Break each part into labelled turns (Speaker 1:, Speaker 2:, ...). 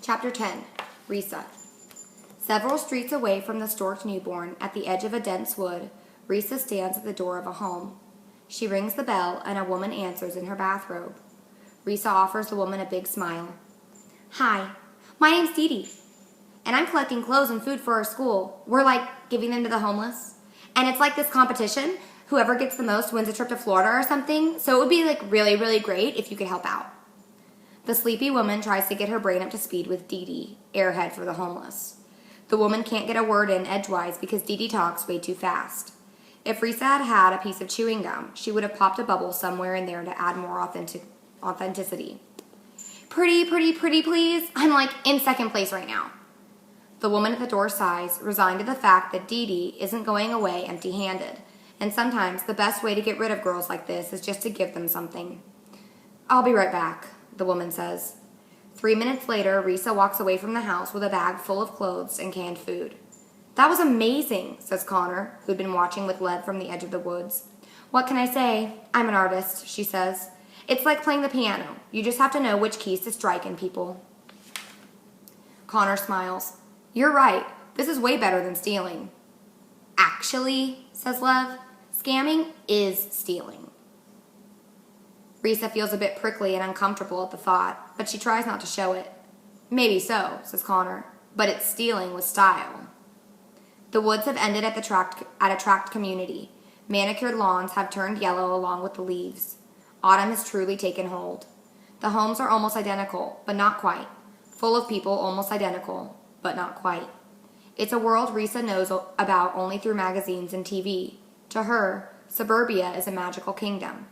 Speaker 1: Chapter 10. Risa. Several streets away from the Storked newborn, at the edge of a dense wood, Risa stands at the door of a home. She rings the bell, and a woman answers in her bathrobe. Risa offers the woman a big smile. "Hi, my name's Dee Dee, and I'm collecting clothes and food for our school. We're giving them to the homeless. And it's like this competition. Whoever gets the most wins a trip to Florida or something, so it would be really, really great if you could help out." The sleepy woman tries to get her brain up to speed with Dee Dee, airhead for the homeless. The woman can't get a word in edgewise because Dee Dee talks way too fast. If Risa had had a piece of chewing gum, she would have popped a bubble somewhere in there to add more authenticity. "Pretty, pretty, pretty, please. I'm in second place right now." The woman at the door sighs, resigned to the fact that Dee Dee isn't going away empty-handed, and sometimes the best way to get rid of girls like this is just to give them something. "I'll be right back," the woman says. 3 minutes later, Risa walks away from the house with a bag full of clothes and canned food. "That was amazing," says Connor, who'd been watching with Lev from the edge of the woods. "What can I say? I'm an artist," she says. "It's like playing the piano. You just have to know which keys to strike in people." Connor smiles. "You're right. This is way better than stealing." "Actually," says Lev, "scamming is stealing." Risa feels a bit prickly and uncomfortable at the thought, but she tries not to show it. "Maybe so," says Connor, "but it's stealing with style." The woods have ended at a tract community. Manicured lawns have turned yellow along with the leaves. Autumn has truly taken hold. The homes are almost identical, but not quite. Full of people almost identical, but not quite. It's a world Risa knows about only through magazines and TV. To her, suburbia is a magical kingdom.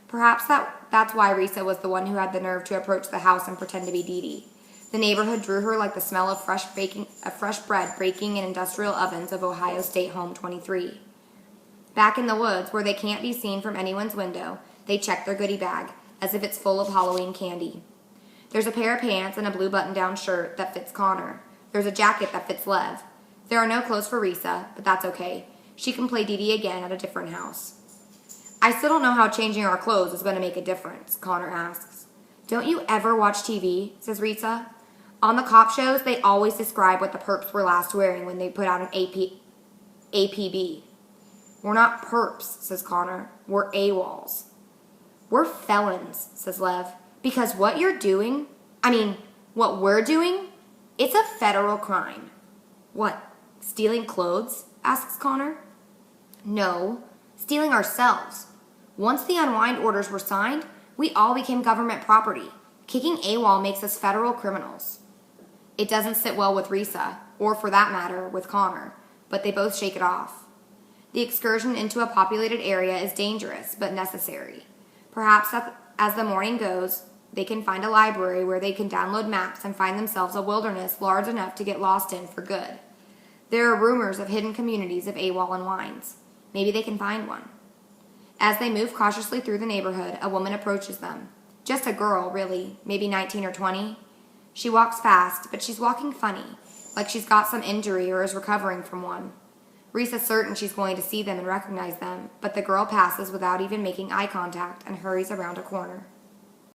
Speaker 1: Perhaps that's why Risa was the one who had the nerve to approach the house and pretend to be Dee Dee. The neighborhood drew her like the smell of fresh bread baking in industrial ovens of Ohio State Home 23. Back in the woods, where they can't be seen from anyone's window, they check their goodie bag, as if it's full of Halloween candy. There's a pair of pants and a blue button-down shirt that fits Connor. There's a jacket that fits Lev. There are no clothes for Risa, but that's okay. She can play Dee Dee again at a different house. "I still don't know how changing our clothes is going to make a difference," Connor asks. "Don't you ever watch TV?" says Risa. "On the cop shows, they always describe what the perps were last wearing when they put out an APB. "We're not perps," says Connor. "We're AWOLs." "We're felons," says Lev. "Because what we're doing, it's a federal crime." "What, stealing clothes?" asks Connor. "No, stealing ourselves. Once the Unwind orders were signed, we all became government property. Kicking AWOL makes us federal criminals." It doesn't sit well with Risa, or for that matter, with Connor, but they both shake it off. The excursion into a populated area is dangerous, but necessary. Perhaps as the morning goes, they can find a library where they can download maps and find themselves a wilderness large enough to get lost in for good. There are rumors of hidden communities of AWOL Unwinds. Maybe they can find one. As they move cautiously through the neighborhood, a woman approaches them. Just a girl, really, maybe 19 or 20. She walks fast, but she's walking funny, like she's got some injury or is recovering from one. Risa's certain she's going to see them and recognize them, but the girl passes without even making eye contact and hurries around a corner.